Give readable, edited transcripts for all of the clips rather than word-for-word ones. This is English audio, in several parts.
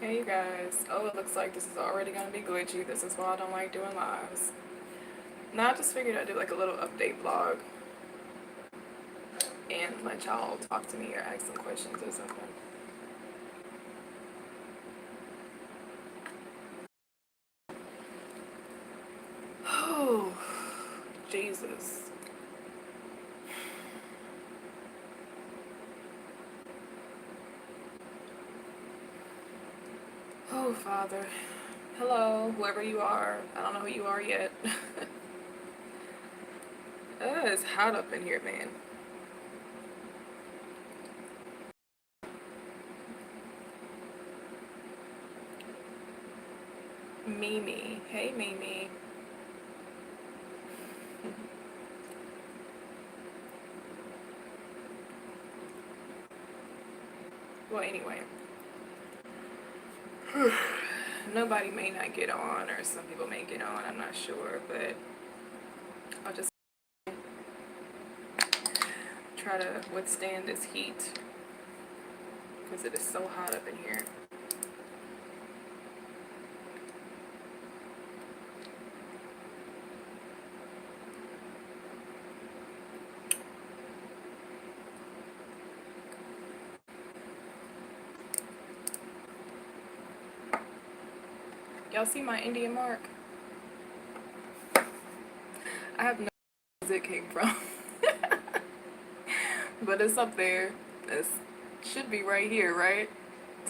Hey you guys. Oh, it looks like this is already gonna be glitchy. This is why I don't like doing lives. Now I just figured I'd do like a little update vlog and let y'all talk to me or ask some questions or something. Oh, Jesus. Oh, Father. Hello, whoever you are. I don't know who you are yet. It's hot up in here, man. Mimi. Hey, Mimi. Well, anyway. Nobody may not get on, or some people may get on. I'm not sure, but I'll just try to withstand this heat because it is so hot up in here. Y'all see my Indian mark? I have no idea where it came from, but it's up there. It should be right here, right?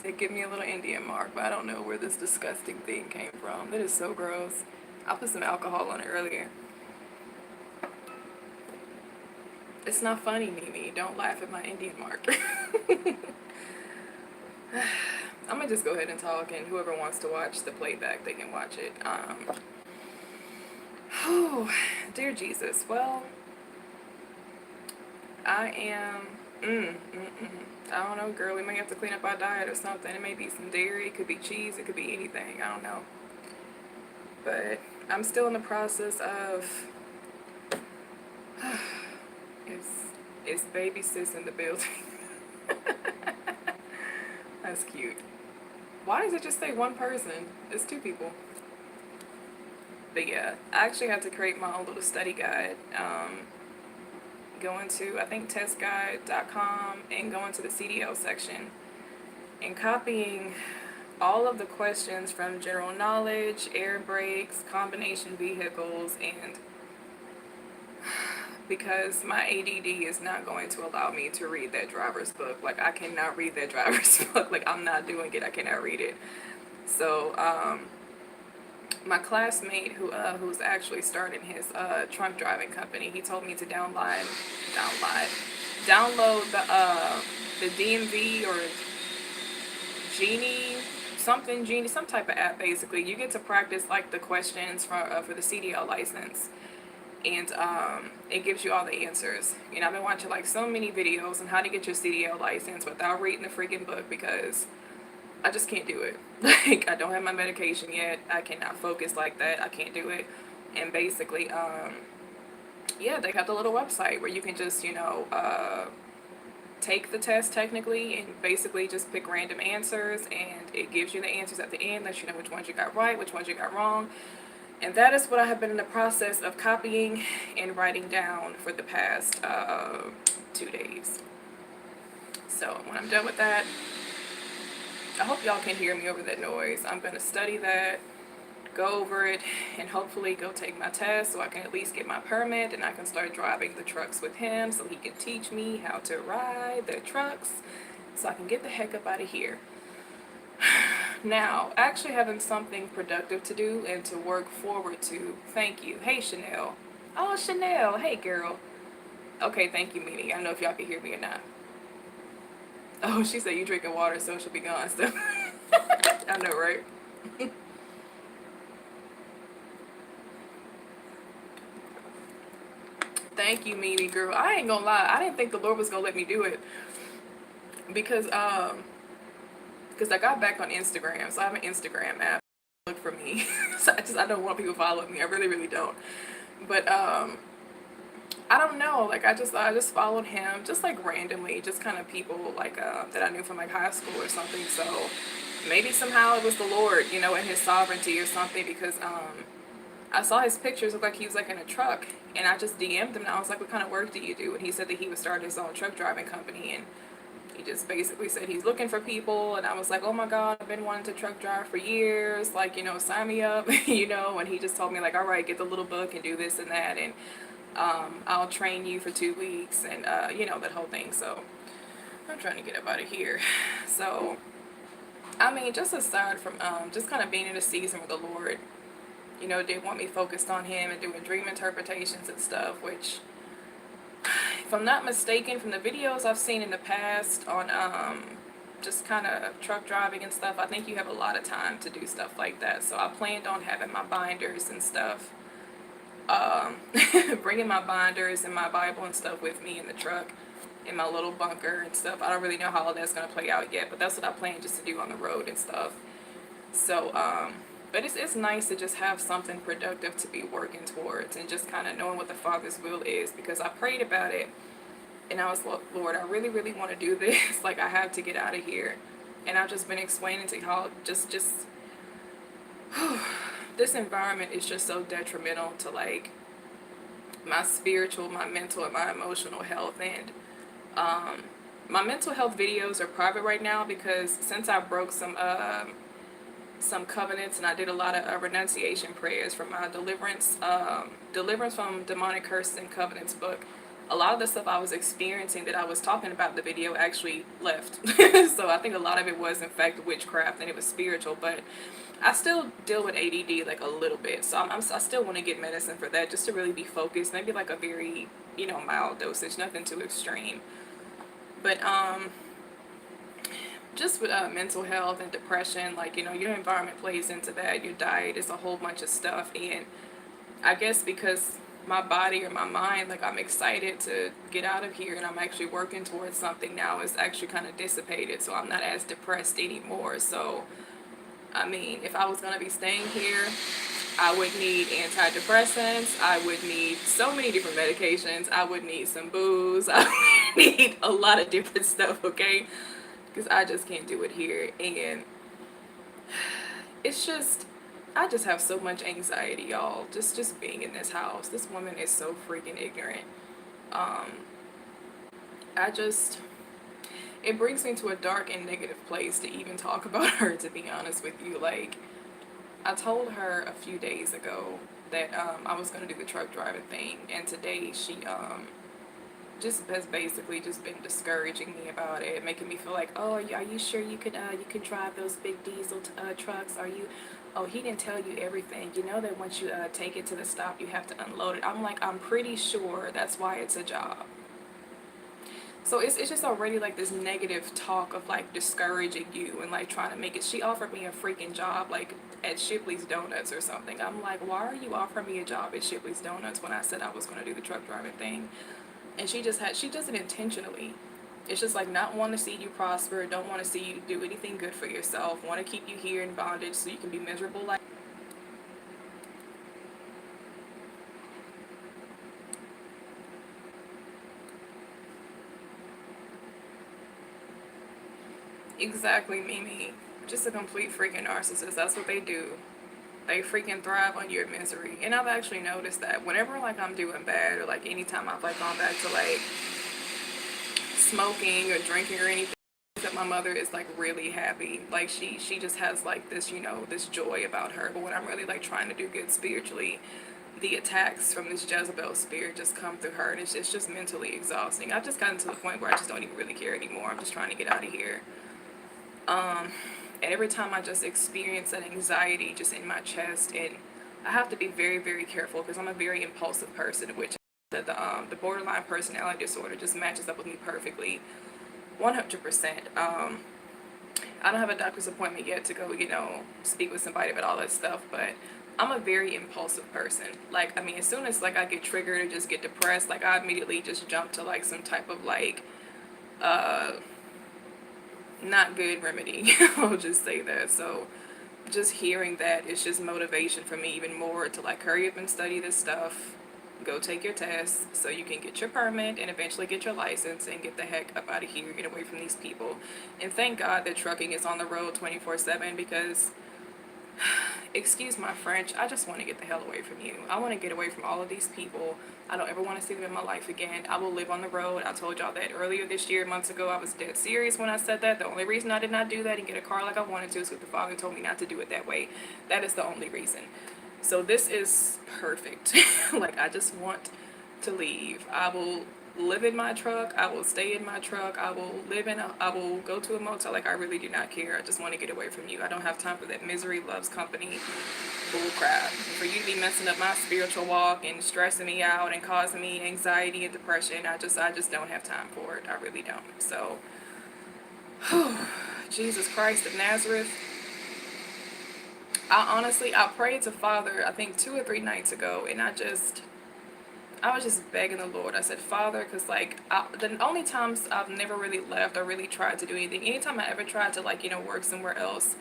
To give me a little Indian mark, but I don't know where this disgusting thing came from. That is so gross. I put some alcohol on it earlier. It's not funny, Mimi. Don't laugh at my Indian mark. I'm gonna just go ahead and talk, and whoever wants to watch the playback, they can watch it. Oh, dear Jesus. Well, I am. I don't know, girl. We may have to clean up our diet or something. It may be some dairy. It could be cheese. It could be anything. I don't know. But I'm still in the process of. It's it's baby sis in the building. That's cute. Why does it just say one person? It's two people. But yeah, I actually had to create my own little study guide. Going to, I think, testguide.com and going to the CDL section and copying all of the questions from general knowledge, air brakes, combination vehicles, and because my ADD is not going to allow me to read that driver's book. Like, I cannot read that driver's book. Like, I'm not doing it. I cannot read it. So, my classmate who's actually starting his truck driving company, he told me to download the DMV or Genie, some type of app. Basically, you get to practice like the questions for the CDL license, and it gives you all the answers. You know, I've been watching like so many videos on how to get your CDL license without reading the freaking book because I just can't do it. Like, I don't have my medication yet. I cannot focus like that. I can't do it. And basically, yeah, they got the little website where you can just, take the test technically and basically just pick random answers, and it gives you the answers at the end, lets you know which ones you got right, which ones you got wrong. And that is what I have been in the process of copying and writing down for the past 2 days. So when I'm done with that, I hope y'all can hear me over that noise. I'm going to study that, go over it, and hopefully go take my test so I can at least get my permit and I can start driving the trucks with him so he can teach me how to ride the trucks so I can get the heck up out of here. Now, actually having something productive to do and to work forward to. Thank you. Hey, Chanel. Oh, Chanel. Hey, girl. Okay, thank you, Mimi. I don't know if y'all can hear me or not. Oh, she said you drinking water, so she'll be gone. So I know, right? Thank you, Mimi, girl. I ain't gonna lie. I didn't think the Lord was gonna let me do it because I got back on Instagram, so I have an Instagram app. Look for me. So I don't want people following me. I really, really don't. But I don't know. Like I just followed him just like randomly, just kind of people like that I knew from like high school or something. So maybe somehow it was the Lord, you know, in His sovereignty or something. Because I saw his pictures look like he was like in a truck, and I just DM'd him and I was like, "What kind of work do you do?" And he said that he would start his own truck driving company, and he just basically said he's looking for people. And I was like, "Oh my God, I've been wanting to truck drive for years. Like, you know, sign me up." You know. And he just told me like, "All right, get the little book and do this and that, and I'll train you for 2 weeks," and you know, that whole thing. So I'm trying to get up out of here. So I mean, just aside from just kind of being in a season with the Lord, you know, did want me focused on Him and doing dream interpretations and stuff, which, if I'm not mistaken, from the videos I've seen in the past on just kind of truck driving and stuff, I think you have a lot of time to do stuff like that. So I planned on having my binders and stuff, um, bringing my binders and my Bible and stuff with me in the truck, in my little bunker and stuff. I don't really know how all that's gonna play out yet, but that's what I plan just to do on the road and stuff. So, but it's nice to just have something productive to be working towards, and just kind of knowing what the Father's will is, because I prayed about it and I was like, "Lord, I really, really want to do this. Like, I have to get out of here." And I've just been explaining to how just this environment is just so detrimental to like my spiritual, my mental, and my emotional health. And um, my mental health videos are private right now because since I broke some covenants, and I did a lot of renunciation prayers from my deliverance from demonic curses and covenants book. A lot of the stuff I was experiencing that I was talking about in the video actually left. So I think a lot of it was in fact witchcraft and it was spiritual, but I still deal with ADD like a little bit. So I still want to get medicine for that just to really be focused. Maybe like a very, you know, mild dosage, nothing too extreme. But just with mental health and depression, like, you know, your environment plays into that, your diet is a whole bunch of stuff. And I guess because my body or my mind, like, I'm excited to get out of here and I'm actually working towards something now, is actually kind of dissipated, so I'm not as depressed anymore. So I mean, if I was going to be staying here, I would need antidepressants. I would need so many different medications. I would need some booze. I would need a lot of different stuff, okay? Because I just can't do it here. And it's just, I just have so much anxiety, y'all. Just being in this house. This woman is so freaking ignorant. Um, I just, it brings me to a dark and negative place to even talk about her, to be honest with you. Like, I told her a few days ago that I was going to do the truck driving thing, and today she just has basically just been discouraging me about it, making me feel like, "Oh, are you sure you can drive those big diesel trucks? Are you? Oh, he didn't tell you everything. You know that once you take it to the stop, you have to unload it." I'm like, "I'm pretty sure that's why it's a job." So it's just already like this negative talk of like discouraging you and like trying to make it. She offered me a freaking job like at Shipley's Donuts or something. I'm like, "Why are you offering me a job at Shipley's Donuts when I said I was going to do the truck driving thing?" And she does it intentionally. It's just like not want to see you prosper, don't want to see you do anything good for yourself, want to keep you here in bondage so you can be miserable. Like, exactly, Mimi. Just a complete freaking narcissist. That's what they do. They freaking thrive on your misery. And I've actually noticed that whenever like I'm doing bad, or like anytime I've like gone back to like smoking or drinking or anything, that my mother is like really happy. Like she just has like this, you know, this joy about her. But when I'm really like trying to do good spiritually, the attacks from this Jezebel spirit just come through her, and it's just mentally exhausting. I've just gotten to the point where I just don't even really care anymore. I'm just trying to get out of here. And every time I just experience that anxiety just in my chest, and I have to be very, very careful because I'm a very impulsive person, which the borderline personality disorder just matches up with me perfectly, 100%. I don't have a doctor's appointment yet to go, you know, speak with somebody about all that stuff, but I'm a very impulsive person. Like, I mean, as soon as like I get triggered or just get depressed, like I immediately just jump to like some type of like uh not good remedy. I'll just say that. So just hearing that is just motivation for me even more to like hurry up and study this stuff, go take your test so you can get your permit and eventually get your license and get the heck up out of here, get away from these people. And thank God that trucking is on the road 24/7 because, excuse my French, I just want to get the hell away from you. I want to get away from all of these people. I don't ever want to see them in my life again. I will live on the road. I told y'all that earlier this year, months ago. I was dead serious when I said that. The only reason I did not do that and get a car like I wanted to is because the Father told me not to do it that way. That is the only reason. So this is perfect. Like, I just want to leave. I will live in my truck. I will stay in my truck. I will go to a motel. Like, I really do not care. I just want to get away from you. I don't have time for that misery loves company bull crap. For you to be messing up my spiritual walk and stressing me out and causing me anxiety and depression, I just don't have time for it. I really don't. So, Jesus Christ of Nazareth. I prayed to Father, I think 2 or 3 nights ago, and I was just begging the Lord. I said, Father, because like the only times I've never really left or really tried to do anything, anytime I ever tried to work somewhere else,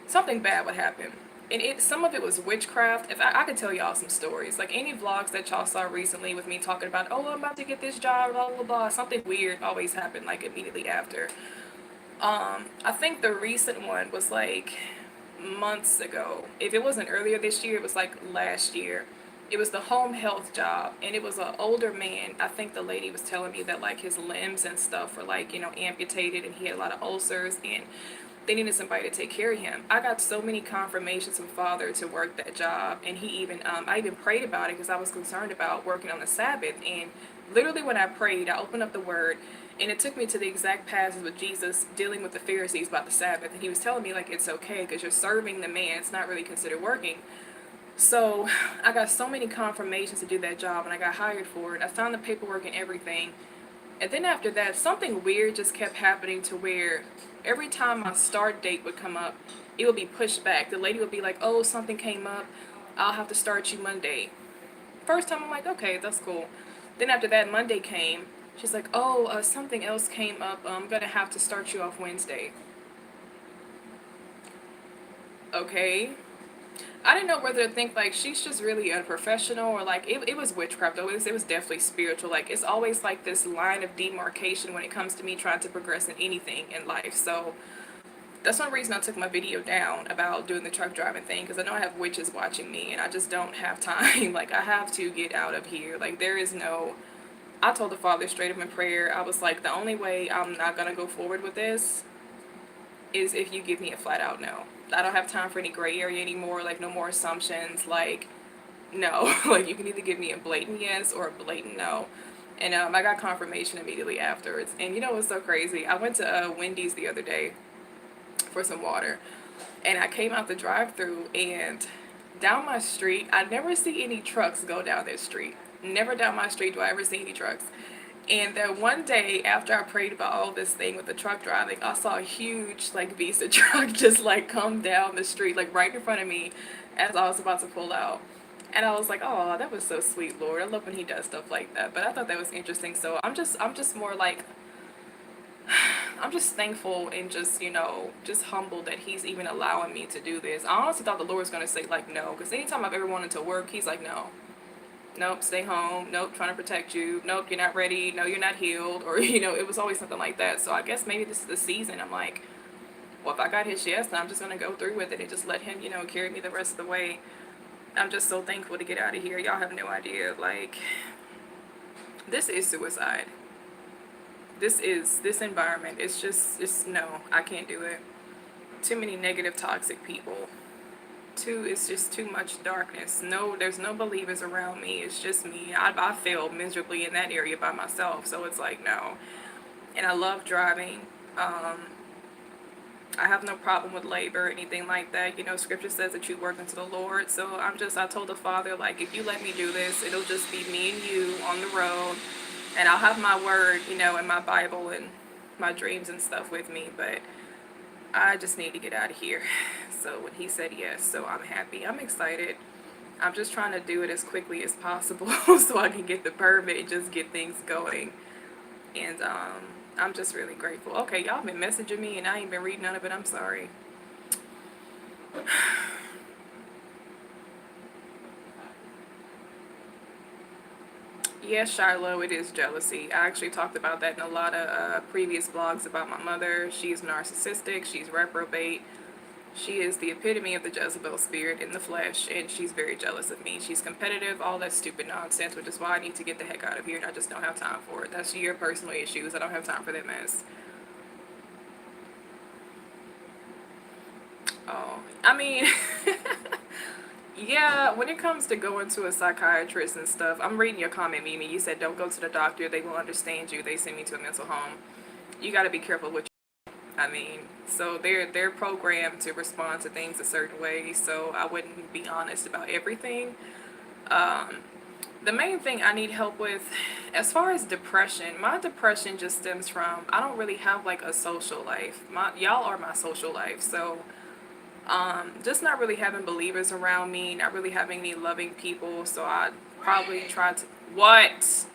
something bad would happen. And some of it was witchcraft. If I could tell y'all some stories, like any vlogs that y'all saw recently with me talking about, oh, I'm about to get this job, blah blah blah. Something weird always happened like immediately after. I think the recent one was like months ago. If it wasn't earlier this year, it was like last year. It was the home health job, and it was an older man. I think the lady was telling me that like his limbs and stuff were like amputated, and he had a lot of ulcers, and they needed somebody to take care of him. I got so many confirmations from Father to work that job, and I even prayed about it because I was concerned about working on the Sabbath. And literally when I prayed, I opened up the Word, and it took me to the exact passage with Jesus dealing with the Pharisees about the Sabbath, and he was telling me like it's okay because you're serving the man. It's not really considered working. So I got so many confirmations to do that job, and I got hired for it. I found the paperwork and everything. And then after that, something weird just kept happening to where every time my start date would come up, it would be pushed back. The lady would be like, oh, something came up. I'll have to start you Monday. First time I'm like, okay, that's cool. Then after that, Monday came. She's like, oh, something else came up. I'm going to have to start you off Wednesday. Okay. I didn't know whether to think like she's just really unprofessional or like it was witchcraft though. It was definitely spiritual. Like it's always like this line of demarcation when it comes to me trying to progress in anything in life. So that's one reason I took my video down about doing the truck driving thing, because I know I have witches watching me and I just don't have time. Like I have to get out of here. Like there is no, I told the Father straight up in prayer, I was like, the only way I'm not gonna go forward with this is if you give me a flat out no. I don't have time for any gray area anymore, like no more assumptions, like no. Like you can either give me a blatant yes or a blatant no. And I got confirmation immediately afterwards. And you know what's so crazy? I went to Wendy's the other day for some water, and I came out the drive-through, and down my street, I never see any trucks go down this street. Never down my street do I ever see any trucks. And then one day after I prayed about all this thing with the truck driving, I saw a huge like Visa truck just like come down the street, like right in front of me as I was about to pull out. And I was like, oh, that was so sweet, Lord. I love when he does stuff like that. But I thought that was interesting. So I'm just more like, I'm just thankful and just, just humbled that he's even allowing me to do this. I honestly thought the Lord was going to say like no, because anytime I've ever wanted to work, he's like, no. Nope, stay home. Nope, trying to protect you. Nope, you're not ready. No, you're not healed. Or, it was always something like that. So I guess maybe this is the season. I'm like, well, if I got his yes, then I'm just going to go through with it and just let him, carry me the rest of the way. I'm just so thankful to get out of here. Y'all have no idea. Like, this is suicide. This environment. It's no, I can't do it. Too many negative, toxic people. It's just too much darkness. No, there's no believers around me. It's just me. I failed miserably in that area by myself. So it's like, no. And I love driving. I have no problem with labor or anything like that. Scripture says that you work unto the Lord. So I told the Father, like, if you let me do this, it'll just be me and you on the road. And I'll have my word, in my Bible and my dreams and stuff with me. But I just need to get out of here. So when he said yes, so I'm happy. I'm excited. I'm just trying to do it as quickly as possible so I can get the permit and just get things going. And I'm just really grateful. Okay, y'all been messaging me and I ain't been reading none of it. I'm sorry. Yes, Shiloh, it is jealousy. I actually talked about that in a lot of previous blogs about my mother. She's narcissistic, she's reprobate, she is the epitome of the Jezebel spirit in the flesh, and she's very jealous of me. She's competitive, all that stupid nonsense, which is why I need to get the heck out of here, and I just don't have time for it. That's your personal issues. I don't have time for that mess. Oh, I mean, yeah, when it comes to going to a psychiatrist and stuff, I'm reading your comment, Mimi. You said don't go to the doctor, they will understand you. They send me to a mental home. You got to be careful with. I mean, so they're programmed to respond to things a certain way. So I wouldn't be honest about everything. Um, the main thing I need help with, as far as depression, my depression just stems from I don't really have like a social life. My y'all are my social life, so just not really having believers around me, not really having any loving people. So I probably try to what